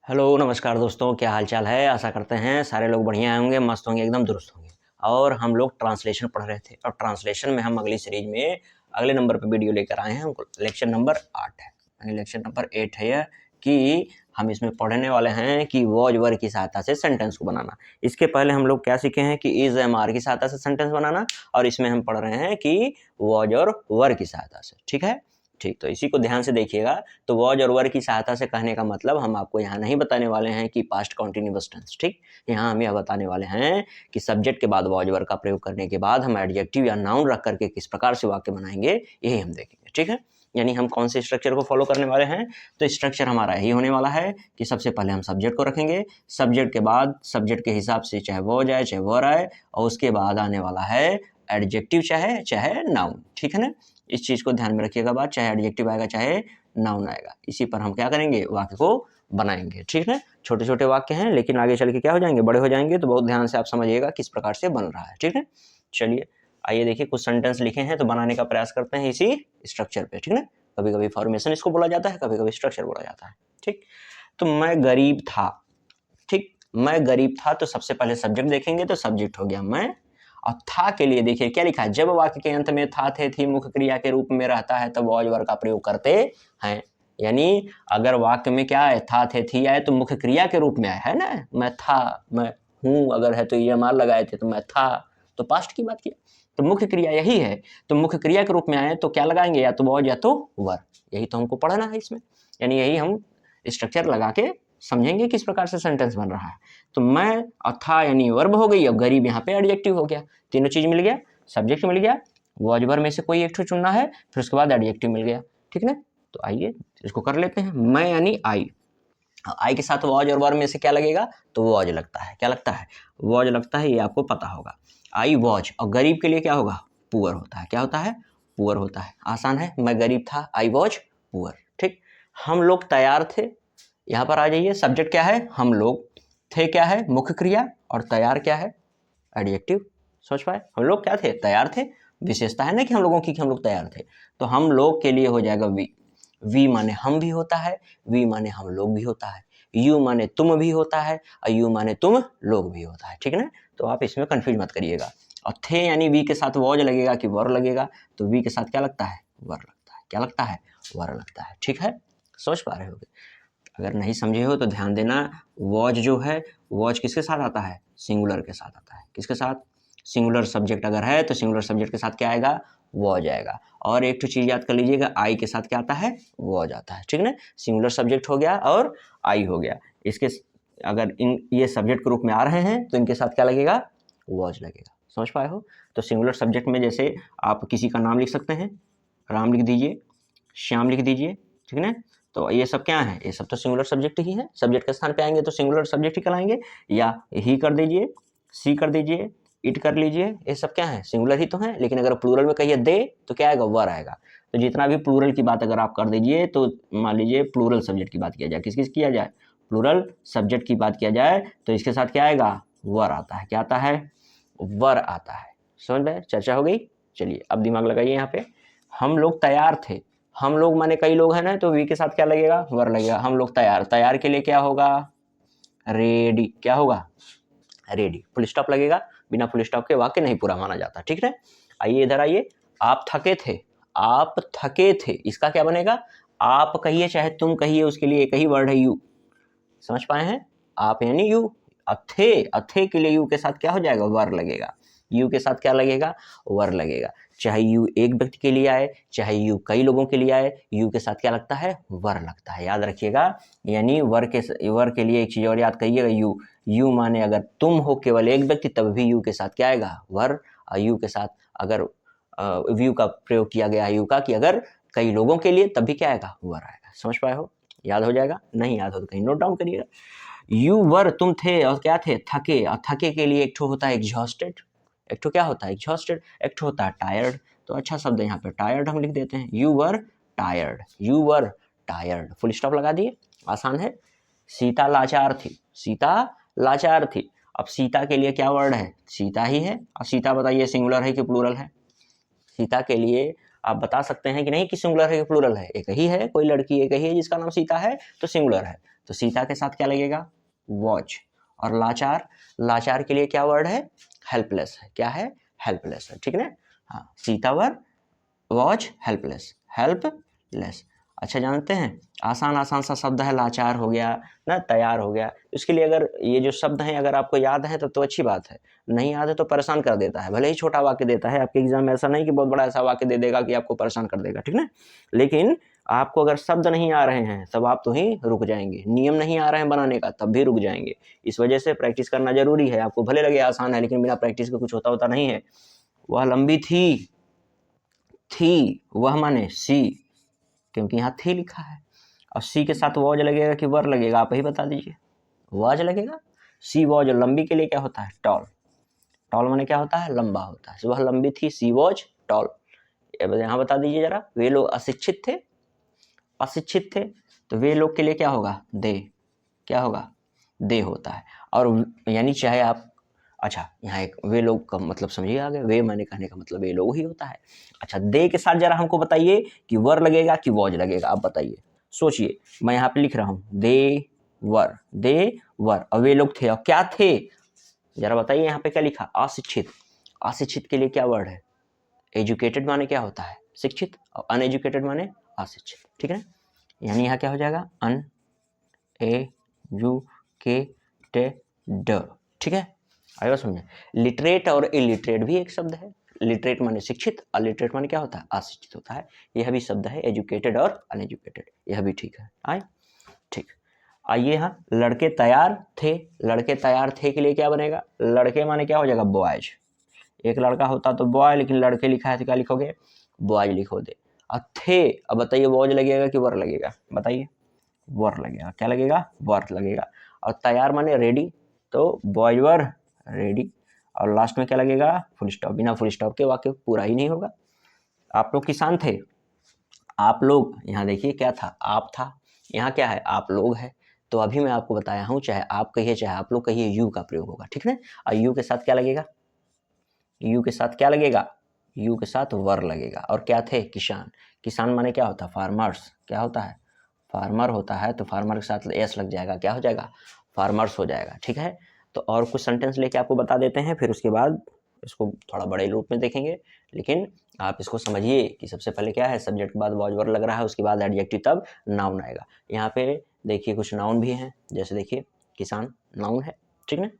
Hello नमस्कार दोस्तों, क्या हाल चाल है। आशा करते हैं सारे लोग बढ़िया होंगे, मस्त होंगे, एकदम दुरुस्त होंगे। और हम लोग ट्रांसलेशन पढ़ रहे थे और ट्रांसलेशन में हम अगली सीरीज में अगले नंबर पे वीडियो लेकर आए हैं। हमको लेक्चर नंबर 8 है, यानी लेक्चर नंबर 8 है यह कि हम इसमें पढ़ने वाले हैं कि वॉज वर की सहायता से सेंटेंस को बनाना। इसके पहले हम लोग क्या सीखे हैं कि इज एम आर की सहायता से सेंटेंस बनाना, और इसमें हम पढ़ रहे हैं कि वॉज और वर की सहायता से। ठीक है, ठीक, तो इसी को ध्यान से देखिएगा। तो वॉज और वर की सहायता से कहने का मतलब हम आपको यहाँ नहीं बताने वाले हैं कि पास्ट कॉन्टिन्यूअस टेंस, ठीक। यहाँ हम यह बताने वाले हैं कि सब्जेक्ट के बाद वॉज वर का प्रयोग करने के बाद हम एडजेक्टिव या नाउन रख करके किस प्रकार से वाक्य बनाएंगे, यही हम देखेंगे। ठीक है, यानी हम कौन से स्ट्रक्चर को फॉलो करने वाले हैं। तो स्ट्रक्चर हमारा यही होने वाला है कि सबसे पहले हम सब्जेक्ट को रखेंगे, सब्जेक्ट के बाद सब्जेक्ट के हिसाब से चाहे वॉज आए चाहे वर आए, और उसके बाद आने वाला है एडजेक्टिव चाहे नाउन। ठीक है ना, इस चीज़ को ध्यान में रखिएगा बात, चाहे एडजेक्टिव आएगा चाहे नाउन आएगा, इसी पर हम क्या करेंगे, वाक्य को बनाएंगे। ठीक है, छोटे छोटे वाक्य हैं लेकिन आगे चल के क्या हो जाएंगे, बड़े हो जाएंगे। तो बहुत ध्यान से आप समझिएगा किस प्रकार से बन रहा है। ठीक है, चलिए आइए देखिए, कुछ सेंटेंस लिखे हैं तो बनाने का प्रयास करते हैं इसी स्ट्रक्चर पे। ठीक है, कभी कभी फॉर्मेशन इसको बोला जाता है, कभी कभी स्ट्रक्चर बोला जाता है। ठीक, तो मैं गरीब था। ठीक, मैं गरीब था, तो सबसे पहले सब्जेक्ट देखेंगे, तो सब्जेक्ट हो गया मैं। और था के लिए देखिए क्या लिखा है, जब वाक्य के अंत में था थे थी मुख्य क्रिया के रूप में रहता है तब वॉज वर का प्रयोग करते हैं। यानी अगर वाक्य में क्या है, था थे थी आए तो मुख्य क्रिया के रूप में आया है ना। मैं था, मैं हूँ अगर है तो ये मार लगाए थे तो मैं था, तो पास्ट की बात किया, तो मुख्य क्रिया यही है। तो मुख्य क्रिया के रूप में आए तो क्या लगाएंगे, या तो वॉज या तो वर। यही तो हमको पढ़ना है इसमें, यानी यही हम स्ट्रक्चर लगा के समझेंगे किस प्रकार से सेंटेंस बन रहा है। तो मैं था यानी वर्ब हो गई, अब गरीब यहाँ पे एडजेक्टिव हो गया। तीनों चीज मिल गया, सब्जेक्ट मिल गया, वॉज वर्ब में से कोई एक चुनना है, फिर उसके बाद एडजेक्टिव मिल गया। ठीक है ना, तो आइए इसको कर लेते हैं। मैं यानी आई के साथ वॉज और वर्ब में से क्या लगेगा, तो वॉज लगता है। क्या लगता है, वॉज लगता है, ये आपको पता होगा। आई वॉज, और गरीब के लिए क्या होगा, पुअर होता है। क्या होता है, पुअर होता है। आसान है, मैं गरीब था, आई वॉज पुअर। ठीक, हम लोग तैयार थे, यहाँ पर आ जाइए, सब्जेक्ट क्या है, हम लोग, थे क्या है, मुख्य क्रिया, और तैयार क्या है, एडजेक्टिव। सोच पाए, हम लोग क्या थे, तैयार थे। विशेषता है ना कि हम लोगों की, कि हम लोग तैयार थे। तो हम लोग के लिए हो जाएगा वी। वी माने हम भी होता है, वी माने हम लोग भी होता है, यू माने तुम भी होता है, और यू माने तुम लोग भी होता है। ठीक है ना, तो आप इसमें कंफ्यूज मत करिएगा। और थे यानी वी के साथ वॉज लगेगा कि वर लगेगा, तो वी के साथ क्या लगता है, वर लगता है। क्या लगता है, वर लगता है। ठीक है, सोच पा रहे होगे। अगर नहीं समझे हो तो ध्यान देना, वॉज जो है, वॉज किसके साथ आता है, सिंगुलर के साथ आता है। किसके साथ, सिंगुलर सब्जेक्ट अगर है तो सिंगुलर सब्जेक्ट के साथ क्या आएगा, वॉज आएगा। और एक तो चीज़ याद कर लीजिएगा, आई के साथ क्या आता है, वॉज आता है। ठीक है ना, सिंगुलर सब्जेक्ट हो गया और आई हो गया। इसके अगर इन ये सब्जेक्ट के रूप में आ रहे हैं तो इनके साथ क्या लगेगा, वॉज लगेगा। समझ पाए हो। तो सिंगुलर सब्जेक्ट में जैसे आप किसी का नाम लिख सकते हैं, राम लिख दीजिए, श्याम लिख दीजिए। ठीक है ना, तो ये सब क्या है, ये सब तो सिंगुलर सब्जेक्ट ही है। सब्जेक्ट के स्थान पे आएंगे तो सिंगुलर सब्जेक्ट ही कहलाएंगे। या ही कर दीजिए, सी कर दीजिए, इट कर लीजिए, ये सब क्या है, सिंगुलर ही तो है। लेकिन अगर प्लूरल में कहिए दे तो क्या आएगा, वर आएगा। तो जितना भी प्लूरल की बात अगर आप कर दीजिए, तो मान लीजिए प्लूरल सब्जेक्ट की बात किया जाए, किस किस किया जाए, प्लूरल सब्जेक्ट की बात किया जाए, तो इसके साथ क्या आएगा, वर आता है। क्या आता है, वर आता है। समझ में, चर्चा हो गई। चलिए अब दिमाग लगाइए यहाँ पे। हम लोग तैयार थे, हम लोग माने कई लोग हैं ना, तो वी के साथ क्या लगेगा, वर लगेगा। हम लोग तैयार, तैयार के लिए क्या होगा, रेडी। क्या होगा, रेडी। फुल स्टॉप लगेगा, बिना फुल स्टॉप के वाक्य नहीं पूरा माना जाता। ठीक है, आइए इधर आइए। आप थके थे, आप थके थे, इसका क्या बनेगा, आप कहिए चाहे तुम कहिए, उसके लिए एक ही वर्ड है, यू। समझ पाए हैं, आप यानी यू। अथे, अथे के लिए यू के साथ क्या हो जाएगा, वर लगेगा। यू के साथ क्या लगेगा, वर लगेगा। चाहे यू एक व्यक्ति के लिए आए, चाहे यू कई लोगों के लिए आए, यू के साथ क्या लगता है, वर लगता है। याद रखिएगा, यानी वर के लिए एक चीज और याद करिएगा, यू माने अगर तुम हो केवल एक व्यक्ति, तब भी यू के साथ क्या आएगा, वर। और यू के साथ अगर व्यू का प्रयोग किया गया है यू का, कि अगर कई लोगों के लिए, तब भी क्या आएगा, वर आएगा। समझ पाए हो, याद हो जाएगा। नहीं याद हो तो कहीं नोट डाउन करिएगा। यू वर तुम थे, और क्या थे, थके। और थके के लिए एक ठो होता है एग्जॉस्टेड, एक ठो क्या होता है, एग्जॉस्टेड, एक ठो होता है टायर्ड। तो अच्छा शब्द है यहाँ पे टायर्ड, हम लिख देते हैं, you were tired, you were tired, full stop लगा दिए। आसान है। सीता लाचार थी, सीता लाचार थी। अब सीता के लिए क्या वर्ड है, सीता ही है। अब सीता बताइए सिंगुलर है कि प्लूरल है। सीता के लिए आप बता सकते हैं कि नहीं कि सिंगुलर है कि प्लूरल है, एक ही है, कोई लड़की एक ही है जिसका नाम सीता है, तो सिंगुलर है। तो सीता के साथ क्या लगेगा, वॉच। और लाचार, लाचार के लिए क्या वर्ड है, हेल्पलेस है। क्या है, हेल्पलेस है, ठीक है। हाँ, सीता वर वॉच हेल्पलेस, हेल्पलेस। अच्छा, जानते हैं आसान आसान सा शब्द है, लाचार हो गया ना, तैयार हो गया। इसके लिए अगर ये जो शब्द हैं अगर आपको याद है तो अच्छी बात है, नहीं याद है तो परेशान कर देता है। भले ही छोटा वाक्य देता है आपके एग्जाम में, ऐसा नहीं कि बहुत बड़ा ऐसा वाक्य दे देगा कि आपको परेशान कर देगा, ठीक ना। लेकिन आपको अगर शब्द नहीं आ रहे हैं तब आप तो ही रुक जाएंगे, नियम नहीं आ रहे हैं बनाने का तब भी रुक जाएंगे। इस वजह से प्रैक्टिस करना जरूरी है। आपको भले लगे आसान है, लेकिन बिना प्रैक्टिस के कुछ होता नहीं है। वह लंबी थी, वह माने सी, क्योंकि यहाँ थी लिखा है। और सी के साथ वॉज लगेगा कि वर लगेगा, आप ही बता दीजिए। वॉज लगेगा। सी वॉज, लंबी के लिए क्या होता है, टॉल। टॉल माने क्या होता है, लंबा होता है। वह लंबी थी, सी वॉज टॉल। यहाँ बता दीजिए जरा, वे लोग अशिक्षित थे, अशिक्षित थे, तो वे लोग के लिए क्या होगा, दे। क्या होगा, दे होता है। और यानी चाहे आप, अच्छा यहाँ एक वे लोग का मतलब समझिए आगे, वे माने कहने का मतलब वे लोग ही होता है। अच्छा, दे के साथ जरा हमको बताइए कि वर लगेगा कि वॉज लगेगा, आप बताइए, सोचिए। मैं यहाँ पे लिख रहा हूँ दे वर, और वे लोग थे, और क्या थे जरा बताइए। यहाँ पे क्या लिखा, अशिक्षित। अशिक्षित के लिए क्या वर्ड है, एजुकेटेड माने क्या होता है, शिक्षित, और अनएजुकेटेड माने अशिक्षित, ठीक है। यानी यहाँ क्या हो जाएगा, अनएजुकेटेड, ठीक है। आएगा समझे। लिटरेट और इलिटरेट भी एक शब्द है। लिटरेट माने शिक्षित, अलिटरेट माने क्या होता है, अशिक्षित होता है। यह भी शब्द है, एजुकेटेड और अनएजुकेटेड, यह भी ठीक है। आए, ठीक। आइए, हाँ, लड़के तैयार थे। लड़के तैयार थे के लिए क्या बनेगा, लड़के माने क्या हो जाएगा, बॉयज। एक लड़का होता तो बॉय, लेकिन लड़के लिखा है तो क्या लिखोगे, बॉयज लिखो दे। और थे, अब बताइए वॉज लगेगा कि वर लगेगा, बताइए। वर लगेगा। क्या लगेगा, वर लगेगा। और तैयार माने रेडी, तो बॉयज वर रेडी। और लास्ट में क्या लगेगा, फुल स्टॉप। बिना फुल स्टॉप के वाक्य पूरा ही नहीं होगा। आप लोग किसान थे, आप लोग, यहाँ देखिए क्या था, आप था, यहाँ क्या है, आप लोग है। तो अभी मैं आपको बताया हूँ, चाहे आप कहिए चाहे आप लोग कहिए, यू का प्रयोग होगा, ठीक है। और यू के साथ क्या लगेगा, यू के साथ क्या लगेगा, यू के साथ वर लगेगा। और क्या थे, किसान। किसान माने क्या होता है, फार्मर्स। क्या होता है, फार्मर होता है। तो फार्मर के साथ एस लग जाएगा, क्या हो जाएगा, फार्मर्स हो जाएगा, ठीक है। तो और कुछ सेंटेंस लेके आपको बता देते हैं, फिर उसके बाद इसको थोड़ा बड़े रूप में देखेंगे। लेकिन आप इसको समझिए कि सबसे पहले क्या है, सब्जेक्ट के बाद वॉज वर लग रहा है, उसके बाद एडजेक्टिव, तब नाउन आएगा। यहाँ पे देखिए कुछ नाउन भी हैं, जैसे देखिए किसान नाउन है, ठीक है।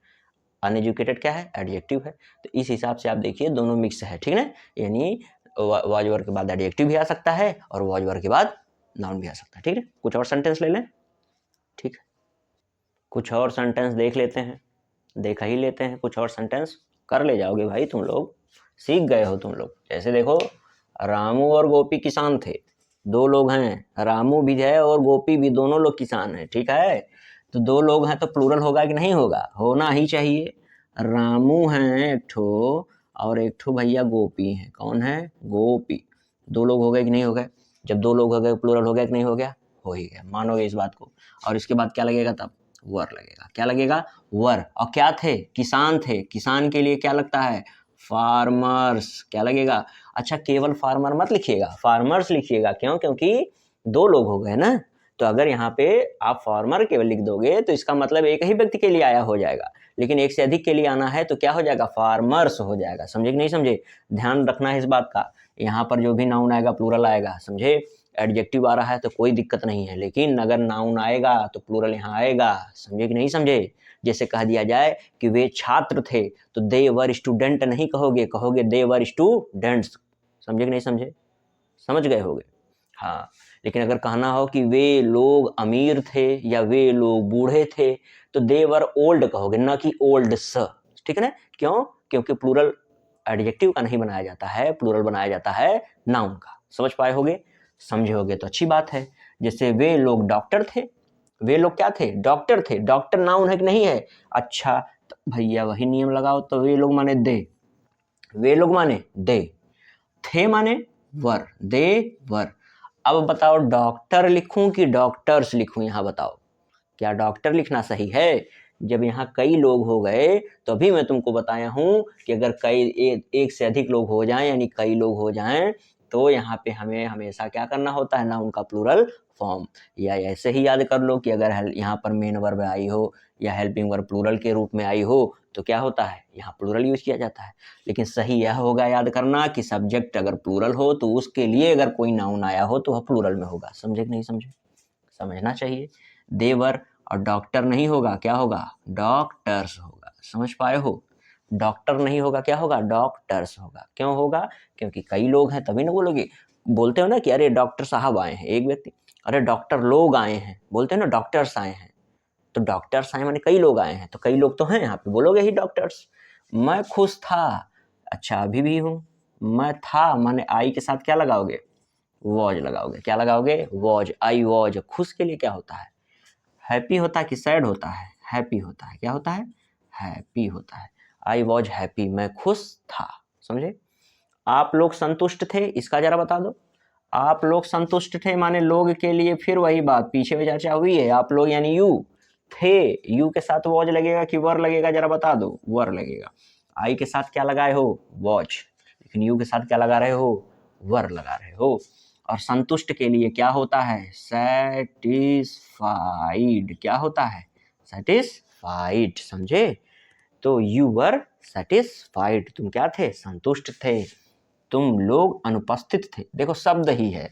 अनएजुकेटेड क्या है, एडजेक्टिव है। तो इस हिसाब से आप देखिए दोनों मिक्स है, ठीक है। यानी वॉज वर के बाद एडजेक्टिव भी आ सकता है और वॉज वर के बाद नाउन भी आ सकता है, ठीक है। कुछ और सेंटेंस ले लें, ठीक है। कुछ और सेंटेंस देख लेते हैं, देखा ही लेते हैं। कुछ और सेंटेंस कर ले जाओगे भाई, तुम लोग सीख गए हो तुम लोग। जैसे देखो, रामू और गोपी किसान थे, दो लोग हैं, रामू भी है और गोपी भी, दोनों लोग किसान हैं, ठीक है। तो दो लोग हैं तो प्लूरल होगा कि नहीं होगा, होना ही चाहिए। रामू हैं एक ठो, और एक ठो भैया गोपी हैं। कौन है, गोपी। दो लोग हो गए कि नहीं हो गए। जब दो लोग हो गए, प्लूरल हो गया कि नहीं हो गया, हो ही गया, मानोगे इस बात को। और इसके बाद क्या लगेगा, तब वर लगेगा। क्या लगेगा, वर। और क्या थे, किसान थे। किसान के लिए क्या लगता है, फार्मर्स। क्या लगेगा, अच्छा केवल फार्मर मत लिखिएगा, फार्मर्स लिखिएगा। क्यों, क्योंकि दो लोग हो गए ना। तो अगर यहाँ पे आप फार्मर केवल लिख दोगे तो इसका मतलब एक ही व्यक्ति के लिए आया हो जाएगा, लेकिन एक से अधिक के लिए आना है तो क्या हो जाएगा, फार्मर्स हो जाएगा। समझे कि नहीं समझे, ध्यान रखना है इस बात का। यहाँ पर जो भी नाउन आएगा प्लूरल आएगा, समझे। एडजेक्टिव आ रहा है तो कोई दिक्कत नहीं है, लेकिन अगर नाउन आएगा तो प्लूरल यहाँ आएगा। समझे कि नहीं समझे। जैसे कह दिया जाए कि वे छात्र थे, तो दे वर स्टूडेंट नहीं कहोगे, कहोगे दे वर स्टूडेंट्स। समझे कि नहीं समझे, समझ गए होगे, हाँ। लेकिन अगर कहना हो कि वे लोग अमीर थे या वे लोग बूढ़े थे, तो दे वर ओल्ड कहोगे, ना कि ओल्ड्स, ठीक है ना। क्यों, क्योंकि प्लूरल एडजेक्टिव का नहीं बनाया जाता है, प्लूरल बनाया जाता है नाउन का। समझ पाए होगे, समझे होगे तो अच्छी बात है। जैसे वे लोग डॉक्टर थे, वे लोग क्या थे, डॉक्टर थे। डॉक्टर नाउन है कि नहीं है, अच्छा तो भैया वही नियम लगाओ। तो वे लोग माने दे, वे लोग माने दे, थे माने वर, दे वर। अब बताओ डॉक्टर लिखूं कि डॉक्टर्स लिखूं, यहाँ बताओ क्या डॉक्टर लिखना सही है। जब यहाँ कई लोग हो गए तो अभी मैं तुमको बताया हूँ कि अगर एक से अधिक लोग हो जाएं, यानी कई लोग हो जाएं, तो यहाँ पे हमें हमेशा क्या करना होता है, नाउन का प्लूरल फॉर्म, या ऐसे ही याद कर लो कि अगर यहाँ पर मेन वर्ब आई हो या हेल्पिंग वर्ब प्लूरल के रूप में आई हो तो क्या होता है, यहाँ प्लूरल यूज किया जाता है। लेकिन सही यह होगा याद करना कि सब्जेक्ट अगर प्लूरल हो तो उसके लिए अगर कोई नाउन आया हो तो वह प्लूरल में होगा। समझे कि नहीं समझे? समझना चाहिए। देवर और डॉक्टर नहीं होगा, क्या होगा? डॉक्टर्स होगा। समझ पाए हो? डॉक्टर नहीं होगा, क्या होगा? डॉक्टर्स होगा। क्यों होगा? क्योंकि कई लोग हैं तभी ना बोलोगे। बोलते हो ना कि अरे डॉक्टर साहब आए हैं, एक व्यक्ति, अरे डॉक्टर लोग आए हैं, बोलते हैं ना डॉक्टर्स आए हैं, तो डॉक्टर्स आए माने कई लोग आए हैं, तो कई लोग तो हैं यहाँ पे, बोलोगे ही डॉक्टर्स। मैं खुश था, अच्छा अभी भी हूँ। मैं था माने आई के साथ क्या लगाओगे? वॉज लगाओगे। क्या लगाओगे? वॉज। I was. खुश के लिए क्या होता है? हैप्पी होता है कि सैड होता है? हैप्पी होता है। क्या होता है? हैप्पी होता है। आई वॉज हैप्पी, मैं खुश था। समझे? आप लोग संतुष्ट थे, इसका जरा बता दो। आप लोग संतुष्ट थे माने लोग के लिए फिर वही बात पीछे में चर्चा हुई है। आप लोग यानी यू थे, यू के साथ वॉज लगेगा कि वर लगेगा, जरा बता दो। वर लगेगा। आई के साथ क्या लगाए हो? वॉज। लेकिन यू के साथ क्या लगा रहे हो? वर लगा रहे हो। और संतुष्ट के लिए क्या होता है? सेटिस्फाइड। क्या होता है? सेटिस्फाइड। समझे? तो यू वर सेटिस्फाइड, तुम क्या थे? संतुष्ट थे। तुम लोग अनुपस्थित थे। देखो शब्द ही है,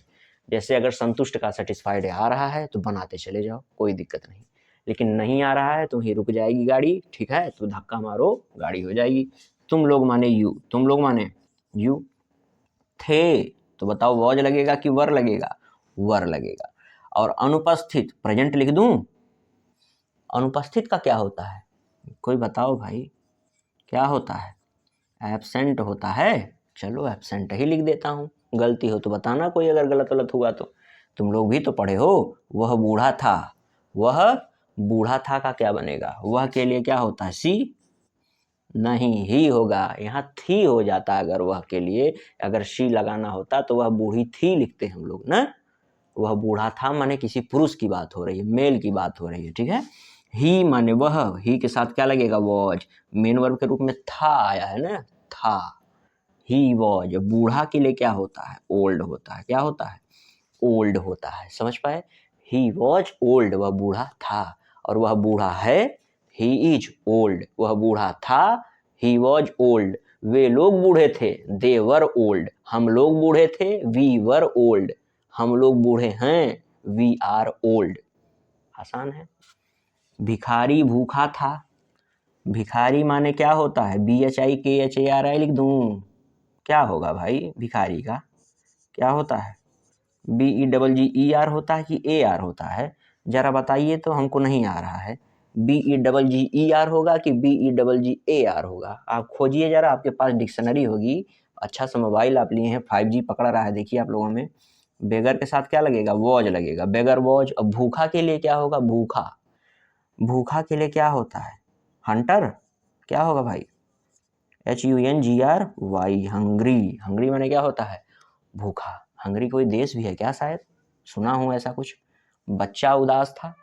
जैसे अगर संतुष्ट का सेटिस्फाइड आ रहा है तो बनाते चले जाओ, कोई दिक्कत नहीं। लेकिन नहीं आ रहा है तो ही रुक जाएगी गाड़ी, ठीक है, तो धक्का मारो गाड़ी हो जाएगी। तुम लोग माने यू, तुम लोग माने यू थे, तो बताओ वॉज लगेगा कि वर लगेगा? वर लगेगा। और अनुपस्थित प्रेजेंट लिख दूं? अनुपस्थित का क्या होता है? कोई बताओ भाई, क्या होता है? एब्सेंट होता है। चलो एब्सेंट ही लिख देता हूँ, गलती हो तो बताना कोई अगर गलत गलत हुआ तो। तुम लोग भी तो पढ़े हो। वह बूढ़ा था, वह बूढ़ा था का क्या बनेगा? वह के लिए क्या होता है? सी नहीं, ही होगा। यहाँ थी हो जाता अगर वह के लिए, अगर शी लगाना होता तो वह बूढ़ी थी लिखते हम लोग ना। वह बूढ़ा था माने किसी पुरुष की बात हो रही है, मेल की बात हो रही है, ठीक है। ही माने वह, ही के साथ क्या लगेगा? वॉज। मेन वर्ब के रूप में था आया है ना, था। He was. बूढ़ा के लिए क्या होता है? ओल्ड होता है। क्या होता है? ओल्ड होता है। समझ पाए? ही वॉज ओल्ड, वह बूढ़ा था। और वह बूढ़ा है, ही इज ओल्ड। वह बूढ़ा था, ही वॉज ओल्ड। वे लोग बूढ़े थे, दे वर ओल्ड। हम लोग बूढ़े थे, वी वर ओल्ड। हम लोग बूढ़े हैं, वी आर ओल्ड। आसान है। भिखारी भूखा था। भिखारी माने क्या होता है? BHIKHARI लिख दूं? क्या होगा भाई भिखारी का? क्या होता है? BEGGER होता है कि AR होता है? जरा बताइए तो, हमको नहीं आ रहा है। BEGGER होगा कि BEGGAR होगा? आप खोजिए जरा, आपके पास डिक्शनरी होगी। अच्छा सा मोबाइल आप लिए हैं, 5G पकड़ रहा है, देखिए आप लोगों में। बेगर के साथ क्या लगेगा? वॉज लगेगा। बेगर वॉज। अब भूखा के लिए क्या होगा? भूखा। भूखा के लिए क्या होता है? हंटर। क्या होगा भाई? HUNGRY, hungry. हंग्री माने क्या होता है? भूखा। हंगरी कोई देश भी है क्या? शायद सुना हूँ ऐसा कुछ। बच्चा उदास था,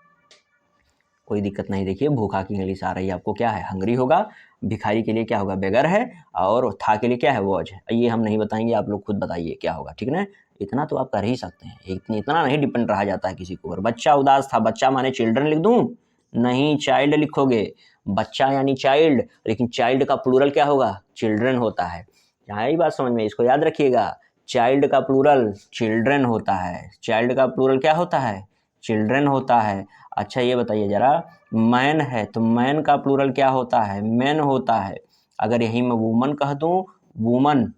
कोई दिक्कत नहीं। देखिए भूखा की इंग्लिश आ रही है आपको, क्या है? हंगरी होगा। भिखारी के लिए क्या होगा? बेगर है। और था के लिए क्या है? वॉज है। ये हम नहीं बताएंगे, आप लोग खुद बताइए क्या होगा, ठीक ना। इतना तो आप कर ही सकते हैं, इतना नहीं डिपेंड रहा जाता है किसी के ऊपर। बच्चा उदास था, बच्चा माने चिल्ड्रन लिख दूं? नहीं, चाइल्ड लिखोगे। बच्चा यानी चाइल्ड, लेकिन चाइल्ड का प्लूरल क्या होगा? चिल्ड्रन होता है। यहाँ यही बात समझ में, इसको याद रखिएगा। चाइल्ड का प्लूरल चिल्ड्रन होता है। चाइल्ड का प्लूरल क्या होता है? चिल्ड्रन होता है। अच्छा ये बताइए जरा, मैन है तो मैन का प्लूरल क्या होता है? मैन होता है। अगर यहीं मैं वुमन कह दूं, वुमन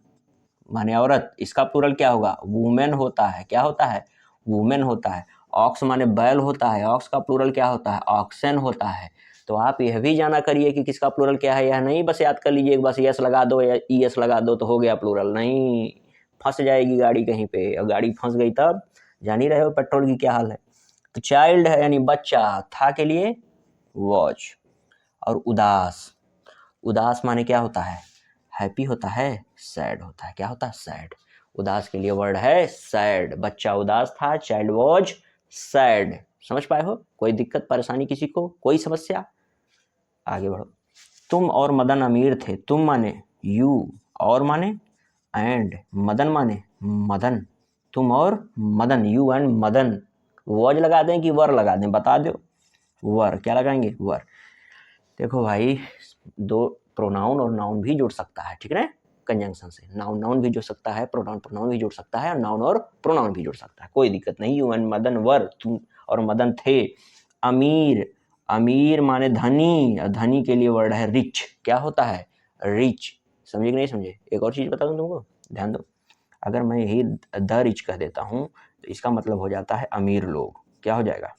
माने औरत, इसका प्लूरल क्या होगा? वुमेन होता है। क्या होता है? वुमेन होता है। ऑक्स माने बैल होता है, ऑक्स का प्लूरल क्या होता है? ऑक्सन होता है। तो आप यह भी जाना करिए कि किसका प्लूरल क्या है, यह नहीं बस याद कर लीजिए, बस यस लगा दो या ES लगा दो तो हो गया प्लूरल। नहीं, फंस जाएगी गाड़ी कहीं पे, और गाड़ी फंस गई तब जान ही रहे हो पेट्रोल की क्या हाल है। तो चाइल्ड है यानी बच्चा, था के लिए वॉच। और उदास, उदास माने क्या होता है? हैप्पी होता है, सैड होता है। क्या होता है? सैड। उदास के लिए वर्ड है सैड। बच्चा उदास था, चाइल्ड वॉज सैड। समझ पाए हो? कोई दिक्कत परेशानी किसी को, कोई समस्या? आगे बढ़ो। तुम और मदन अमीर थे। तुम माने यू, और माने एंड, मदन माने मदन। तुम और Madan, you and Madan was लगा दें कि वर लगा दें, बता दो। वर, क्या लगाएंगे? वर। देखो भाई, दो प्रोनाउन और नाउन भी जुड़ सकता है, ठीक है, कंजंक्शन से। नाउन नाउन भी जुड़ सकता है, प्रोनाउन प्रोनाउन भी जुड़ सकता है, और नाउन और प्रोनाउन भी जुड़ सकता है, कोई दिक्कत नहीं। यू एंड मदन वर, तुम और मदन थे। अमीर, अमीर माने धनी, और धनी के लिए वर्ड है रिच। क्या होता है? रिच। समझे कि नहीं समझे? एक और चीज बता दूं तुमको, ध्यान दो। अगर मैं यही द रिच कह देता हूँ तो इसका मतलब हो जाता है अमीर लोग। क्या हो जाएगा?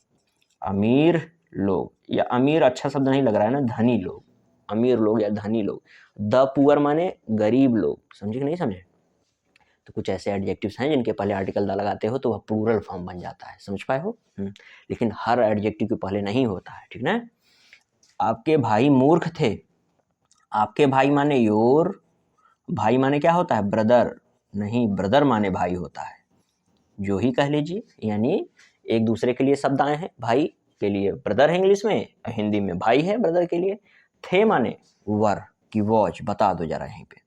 अमीर लोग। या अमीर अच्छा शब्द नहीं लग रहा है ना, धनी लोग, अमीर लोग या धनी लोग। द पुअर माने गरीब लोग। समझे कि नहीं समझे? तो कुछ ऐसे एडजेक्टिव्स हैं जिनके पहले आर्टिकल द लगाते हो तो वह प्लूरल फॉर्म बन जाता है। समझ पाए हो? लेकिन हर एडजेक्टिव के पहले नहीं होता है, ठीक ना। आपके भाई मूर्ख थे। आपके भाई माने योर, भाई माने क्या होता है? ब्रदर। नहीं, ब्रदर माने भाई होता है, जो ही कह लीजिए। यानी एक दूसरे के लिए शब्द आए हैं। भाई के लिए ब्रदर है इंग्लिश में, हिंदी में भाई है ब्रदर के लिए। थे माने वर की वॉच, बता दो जरा यहीं पे।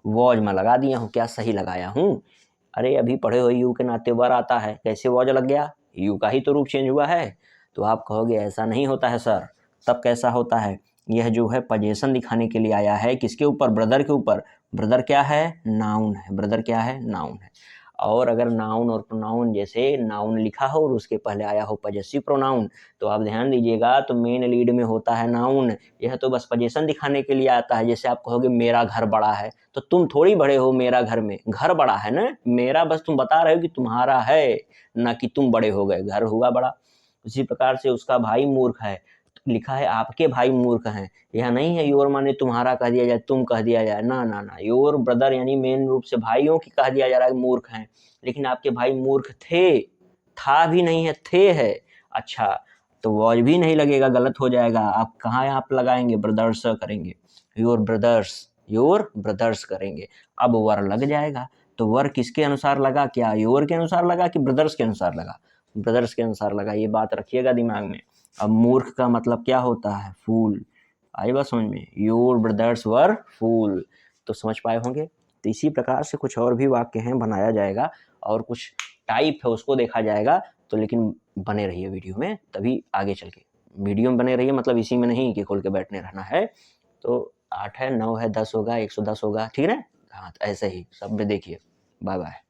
वॉज में लगा दिया हूँ, क्या सही लगाया हूँ? अरे अभी पढ़े हुए यू के नाते वर आता है, कैसे वॉज लग गया? यू का ही तो रूप चेंज हुआ है। तो आप कहोगे ऐसा नहीं होता है सर। तब कैसा होता है? यह जो है पोजीशन दिखाने के लिए आया है, किसके ऊपर? ब्रदर के ऊपर। ब्रदर क्या है? नाउन है। ब्रदर क्या है? नाउन है। और अगर नाउन और प्रोनाउन, जैसे नाउन लिखा हो और उसके पहले आया हो पजेसिव प्रोनाउन, तो आप ध्यान दीजिएगा, तो मेन लीड में होता है नाउन। यह तो बस पोजीशन दिखाने के लिए आता है। जैसे आप कहोगे मेरा घर बड़ा है, तो तुम थोड़ी बड़े हो मेरा घर में, घर बड़ा है ना। मेरा बस तुम बता रहे हो कि तुम्हारा है, ना कि तुम बड़े हो गए, घर हुआ बड़ा। उसी प्रकार से उसका भाई मूर्ख है, तो लिखा है आपके भाई मूर्ख हैं। यह नहीं है योर माने तुम्हारा कह दिया जाए, तुम कह दिया जाए, ना ना ना। योर ब्रदर यानी मेन रूप से भाइयों की कह दिया जा रहा है मूर्ख हैं। लेकिन आपके भाई मूर्ख थे, था भी नहीं है, थे है। अच्छा, तो वॉज भी नहीं लगेगा, गलत हो जाएगा। आप कहाँ आप लगाएंगे? ब्रदर्स करेंगे, योर ब्रदर्स, योर ब्रदर्स करेंगे। अब वर लग जाएगा। तो वर किसके अनुसार लगा? क्या योर के अनुसार लगा कि ब्रदर्स के अनुसार लगा? ब्रदर्स के अनुसार लगा, ये बात रखिएगा दिमाग में। अब मूर्ख का मतलब क्या होता है? फूल। आई बात समझ में? योर ब्रदर्स वर फूल। तो समझ पाए होंगे। तो इसी प्रकार से कुछ और भी वाक्य हैं, बनाया जाएगा, और कुछ टाइप है उसको देखा जाएगा। तो लेकिन बने रहिए वीडियो में, तभी आगे चल के वीडियो में बने रहिए, मतलब इसी में नहीं कि खोल के बैठने रहना है। तो 8 है, 9 है, 10 होगा, 110 होगा, ठीक है ना। हाँ, तो ऐसे ही सब में देखिए। Bye bye.